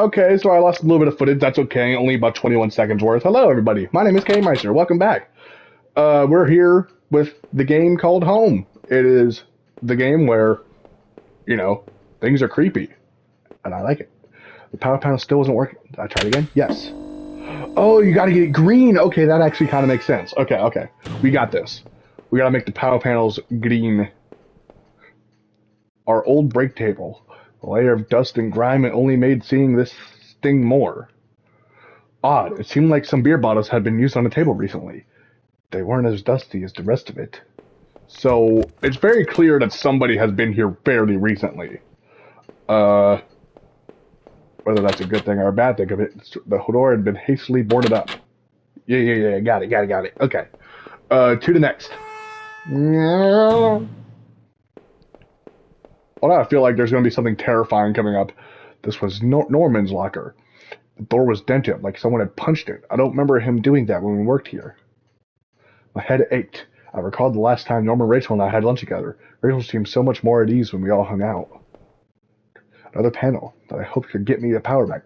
Okay, so I lost a little bit of footage. That's okay. Only about 21 seconds worth. Hello, everybody. My name is K Meister. Welcome back. We're here with the game called Home. It is the game where, you know, things are creepy, and I like it. The power panel still wasn't working. Did I try it again? Yes. Oh, you gotta get it green. Okay, that actually kind of makes sense. Okay. We got this. We gotta make the power panels green. Our old break table. A layer of dust and grime it only made seeing this sting more. Odd, it seemed like some beer bottles had been used on the table recently. They weren't as dusty as the rest of it. So, it's very clear that somebody has been here fairly recently. Whether that's a good thing or a bad thing of it, the door had been hastily boarded up. Yeah, got it. Okay. To the next. Well, now I feel like there's going to be something terrifying coming up. This was Norman's locker. The door was dented, like someone had punched it. I don't remember him doing that when we worked here. My head ached. I recalled the last time Norman, Rachel, and I had lunch together. Rachel seemed so much more at ease when we all hung out. Another panel that I hope could get me the power back.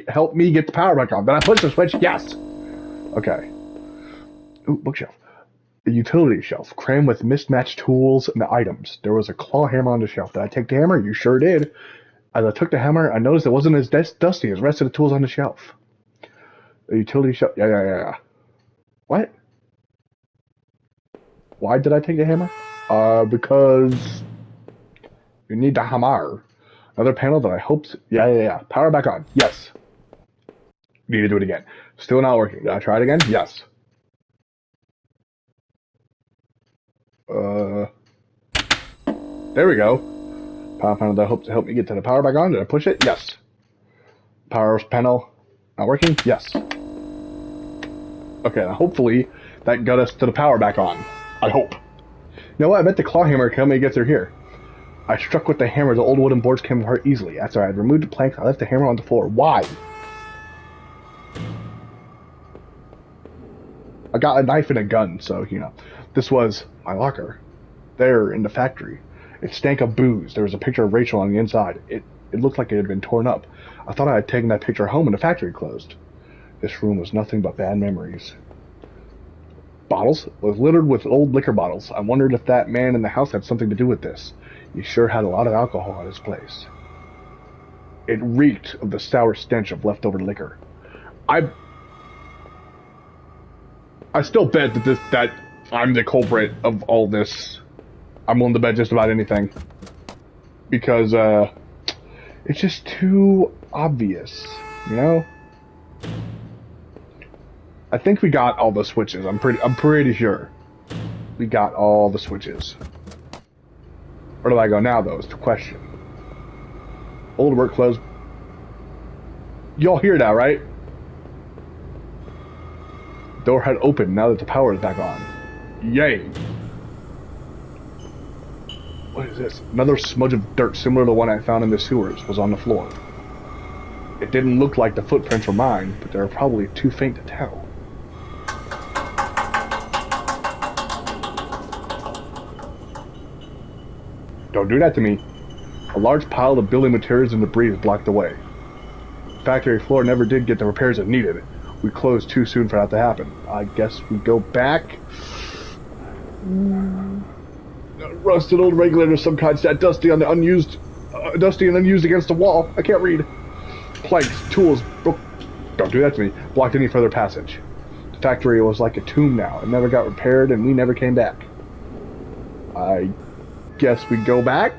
Help me get the power back on. Then I push the switch. Yes. Okay. Ooh, bookshelf. A utility shelf, crammed with mismatched tools and items. There was a claw hammer on the shelf. Did I take the hammer? You sure did. As I took the hammer, I noticed it wasn't as dusty as the rest of the tools on the shelf. A utility shelf. Yeah. What? Why did I take the hammer? Because you need the hammer. Another panel that I hoped. Yeah. Power back on. Yes. Need to do it again. Still not working. Did I try it again? Yes. There we go. Power panel that I hope to help me get to the power back on. Did I push it? Yes. Power panel not working? Yes. Okay, hopefully that got us to the power back on. I hope. You know what? I bet the claw hammer can help me get through here. I struck with the hammer. The old wooden boards came apart easily. After I had removed the planks, I left the hammer on the floor. Why? I got a knife and a gun, so, you know. This was my locker. There, in the factory. It stank of booze. There was a picture of Rachel on the inside. It looked like it had been torn up. I thought I had taken that picture home and the factory closed. This room was nothing but bad memories. Bottles? It was littered with old liquor bottles. I wondered if that man in the house had something to do with this. He sure had a lot of alcohol at his place. It reeked of the sour stench of leftover liquor. I still bet that I'm the culprit of all this. I'm willing to bet just about anything. Because, it's just too obvious, you know? I think we got all the switches. I'm pretty sure. We got all the switches. Where do I go now, though, is the question. Old work clothes. Y'all hear that, right? Door had opened now that the power is back on. Yay! What is this? Another smudge of dirt similar to the one I found in the sewers was on the floor. It didn't look like the footprints were mine, but they were probably too faint to tell. Don't do that to me. A large pile of building materials and debris blocked the way. The factory floor never did get the repairs it needed. We closed too soon for that to happen. I guess we go back. Rusted old regulator, some kind, sat dusty and unused against the wall. I can't read. Planks, tools, don't do that to me. Blocked any further passage. The factory was like a tomb now. It never got repaired, and we never came back. I guess we go back.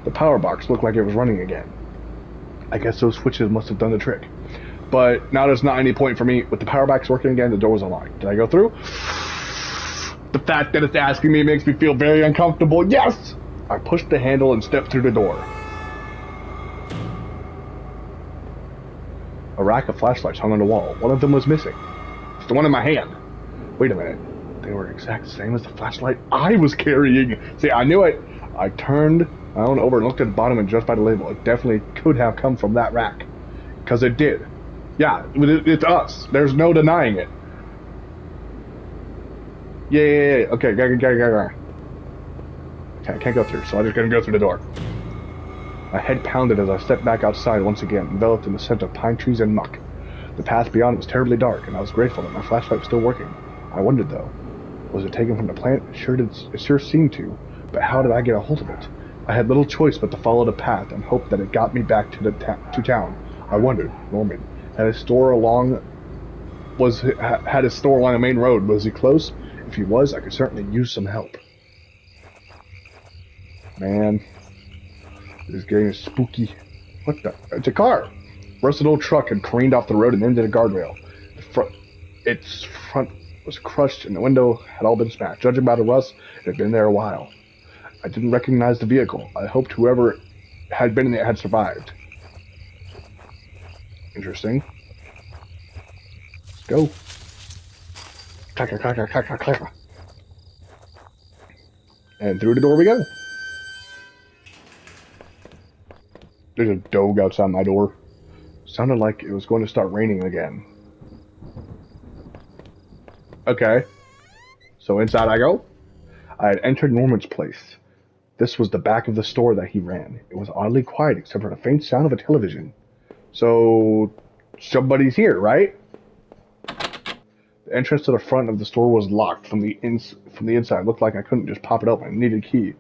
The power box looked like it was running again. I guess those switches must have done the trick. But now there's not any point for me. With the power box working again, the door was unlocked. Did I go through? The fact that it's asking me makes me feel very uncomfortable. Yes! I pushed the handle and stepped through the door. A rack of flashlights hung on the wall. One of them was missing. It's the one in my hand. Wait a minute. They were exact same as the flashlight I was carrying. See, I knew it. I turned my own over and looked at the bottom and judged by the label. It definitely could have come from that rack. Because it did. Yeah, it's us. There's no denying it. Yeah. Okay, go. I can't go through, so I'm just gonna go through the door. My head pounded as I stepped back outside once again, enveloped in the scent of pine trees and muck. The path beyond was terribly dark, and I was grateful that my flashlight was still working. I wondered, though, was it taken from the plant? It sure seemed to, but how did I get a hold of it? I had little choice but to follow the path and hope that it got me back to town. I wondered, Norman, had his store along a main road. Was he close? If he was, I could certainly use some help. Man, this game is spooky. What the? It's a car. Rusted old truck had careened off the road and into the guardrail. Its front was crushed and the window had all been smashed. Judging by the rust, it had been there a while. I didn't recognize the vehicle. I hoped whoever had been in it had survived. Interesting. Let's go. Clacker, clacker, clacker, clacker. And through the door we go. There's a dog outside my door. Sounded like it was going to start raining again. Okay. So inside I go. I had entered Norman's place. This was the back of the store that he ran. It was oddly quiet except for the faint sound of a television. So, somebody's here, right? The entrance to the front of the store was locked from the inside. It looked like I couldn't just pop it open. I needed a key.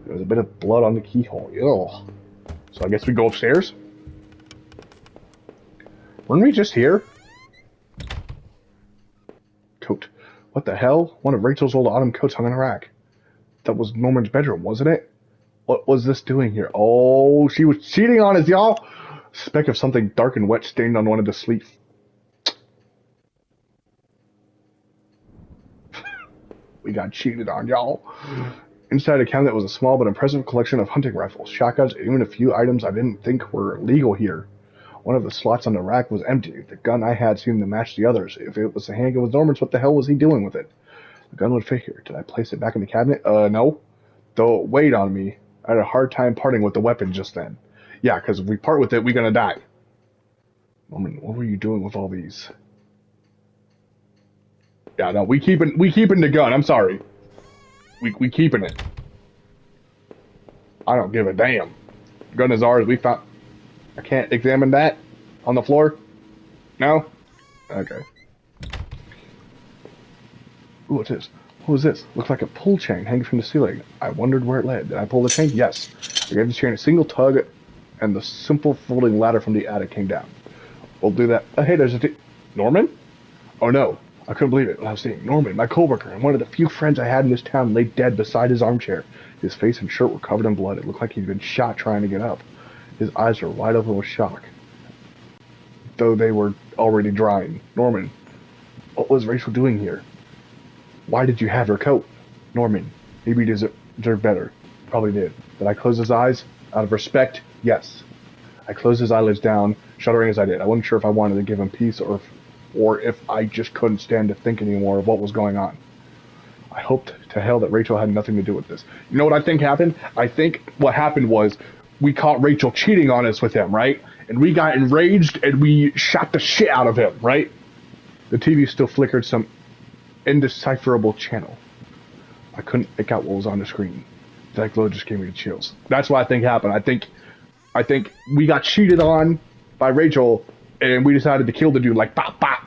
There was a bit of blood on the keyhole. Ew. So I guess we go upstairs? Weren't we just here? Coat. What the hell? One of Rachel's old autumn coats hung on a rack. That was Norman's bedroom, wasn't it? What was this doing here? Oh, she was cheating on us, y'all! A speck of something dark and wet stained on one of the sleeves. We got cheated on, y'all. Inside the cabinet was a small but impressive collection of hunting rifles, shotguns, and even a few items I didn't think were legal here. One of the slots on the rack was empty. The gun I had seemed to match the others. If it was the handgun with Norman's, what the hell was he doing with it? The gun would fit here. Did I place it back in the cabinet? No. Though it weighed on me. I had a hard time parting with the weapon just then. Yeah, because if we part with it, we're gonna die. Norman, what were you doing with all these? Yeah, no, we keeping the gun. I'm sorry. We keeping it. I don't give a damn. The gun is ours. We found. I can't examine that on the floor. No. Okay. Ooh, what's this? What was this? Looks like a pull chain hanging from the ceiling. I wondered where it led. Did I pull the chain? Yes. I gave the chain a single tug, and the simple folding ladder from the attic came down. We'll do that. Oh, hey, there's a Norman? Oh no. I couldn't believe it when I was seeing Norman, my coworker, and one of the few friends I had in this town, lay dead beside his armchair. His face and shirt were covered in blood. It looked like he'd been shot trying to get up. His eyes were wide open with shock, though they were already drying. Norman, what was Rachel doing here? Why did you have her coat? Norman, maybe he deserved better. Probably did. Did I close his eyes? Out of respect, yes. I closed his eyelids down, shuddering as I did. I wasn't sure if I wanted to give him peace or if I just couldn't stand to think anymore of what was going on. I hoped to hell that Rachel had nothing to do with this. You know what I think happened? I think what happened was we caught Rachel cheating on us with him, right? And we got enraged and we shot the shit out of him, right? The TV still flickered some indecipherable channel. I couldn't make out what was on the screen. That glow just gave me the chills. That's what I think happened. I think we got cheated on by Rachel and we decided to kill the dude like pop pop.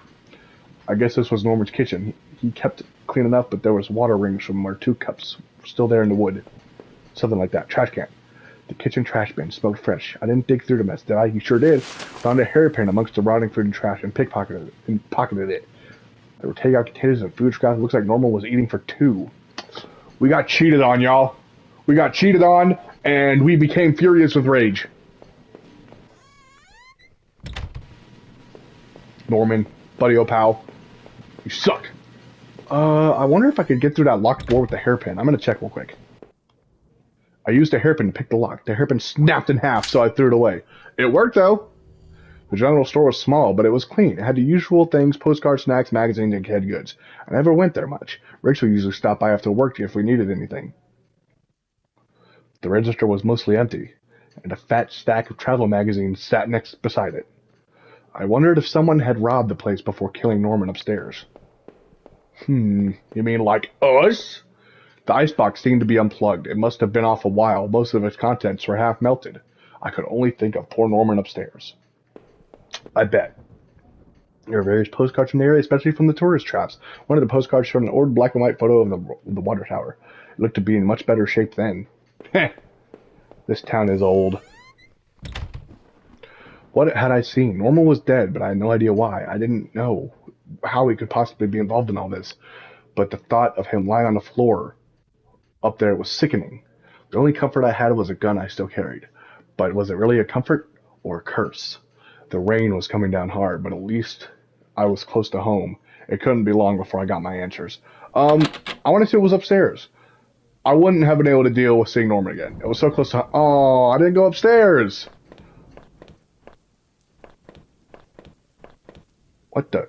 I guess this was Norman's kitchen. He kept it clean enough, but there was water rings from our 2 cups still there in the wood. Something like that. Trash can. The kitchen trash bin smelled fresh. I didn't dig through the mess, did I? You sure did. Found a hairpin amongst the rotting food and trash and pocketed it. There were takeout containers and food scraps. It looks like Norman was eating for 2. We got cheated on, y'all. We got cheated on, and we became furious with rage. Norman, buddy pal, you suck. I wonder if I could get through that locked door with the hairpin. I'm gonna check real quick. I used a hairpin to pick the lock. The hairpin snapped in half, so I threw it away. It worked, though. The general store was small, but it was clean. It had the usual things, postcards, snacks, magazines, and canned goods. I never went there much. Rachel usually stopped by after work if we needed anything. The register was mostly empty, and a fat stack of travel magazines sat next beside it. I wondered if someone had robbed the place before killing Norman upstairs. You mean like us? The icebox seemed to be unplugged. It must have been off a while. Most of its contents were half melted. I could only think of poor Norman upstairs. I bet. There are various postcards from the area, especially from the tourist traps. One of the postcards showed an old black and white photo of the water tower. It looked to be in much better shape then. Heh. This town is old. What had I seen? Norman was dead, but I had no idea why. I didn't know how he could possibly be involved in all this. But the thought of him lying on the floor up there was sickening. The only comfort I had was a gun I still carried. But was it really a comfort or a curse? The rain was coming down hard, but at least I was close to home. It couldn't be long before I got my answers. I want to see what was upstairs. I wouldn't have been able to deal with seeing Norman again. It was so close to... Oh, I didn't go upstairs. What the...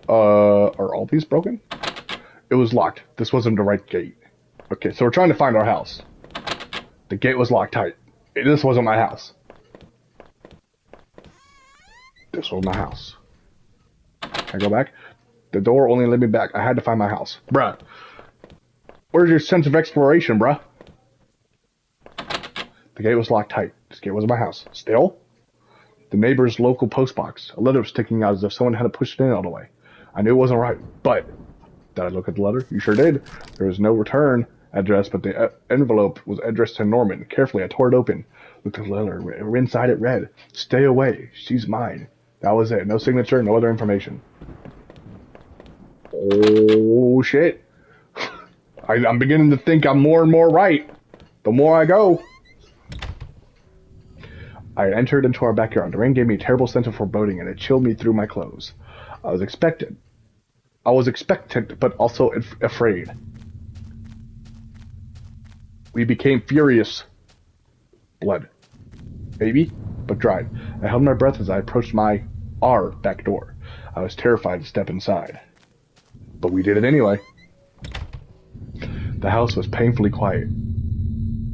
are all these broken? It was locked. This wasn't the right gate. Okay, so we're trying to find our house. The gate was locked tight. This wasn't my house. This was my house. Can I go back? The door only led me back. I had to find my house. Bruh. Where's your sense of exploration, bruh? The gate was locked tight. This gate was my house. Still? The neighbor's local postbox. A letter was sticking out as if someone had pushed it in all the way. I knew it wasn't right, but... Did I look at the letter? You sure did. There was no return address, but the envelope was addressed to Norman. Carefully, I tore it open. Looked at the letter. Inside it read, "Stay away. She's mine." That was it. No signature, no other information. Oh, shit. I'm beginning to think I'm more and more right. The more I go. I entered into our backyard. The rain gave me a terrible sense of foreboding, and it chilled me through my clothes. I was expectant, but also afraid. We became furious. Blood. Baby, but dried. I held my breath as I approached our back door. I was terrified to step inside. But we did it anyway. The house was painfully quiet.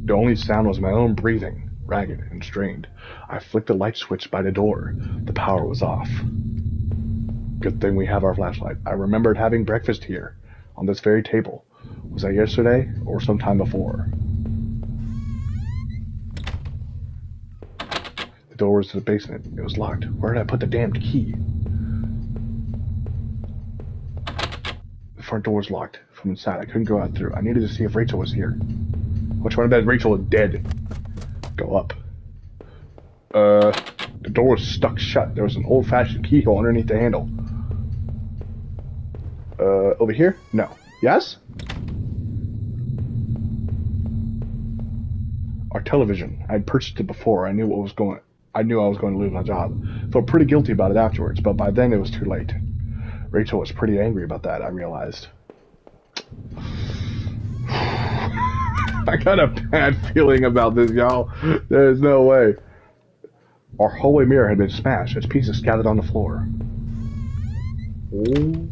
The only sound was my own breathing, ragged and strained. I flicked the light switch by the door. The power was off. Good thing we have our flashlight. I remembered having breakfast here, on this very table. Was that yesterday or sometime before? The door was to the basement. It was locked. Where did I put the damned key? The front door was locked from inside. I couldn't go out through. I needed to see if Rachel was here. Which one of that Rachel is dead? Go up. The door was stuck shut. There was an old-fashioned keyhole underneath the handle. Over here? No. Yes? Our television. I had purchased it before. I knew I was going to lose my job. Felt pretty guilty about it afterwards, but by then it was too late. Rachel was pretty angry about that, I realized. I got a bad feeling about this, y'all. There's no way. Our hallway mirror had been smashed. Its pieces scattered on the floor. Ooh.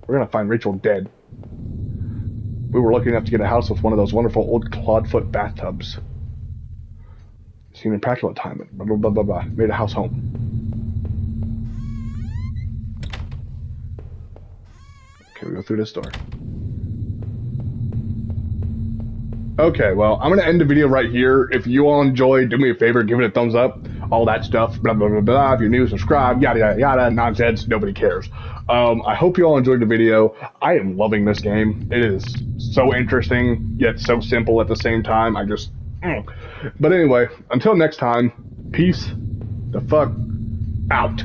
We're gonna find Rachel dead. We were lucky enough to get a house with one of those wonderful old clawed-foot bathtubs. It seemed impractical at the time, but blah, blah, blah, blah. Made a house home. Okay, we go through this door. Okay, well, I'm going to end the video right here. If you all enjoyed, do me a favor, give it a thumbs up. All that stuff, blah, blah, blah, blah. If you're new, subscribe, yada, yada, yada, nonsense. Nobody cares. I hope you all enjoyed the video. I am loving this game. It is so interesting, yet so simple at the same time. But anyway, until next time, peace the fuck out.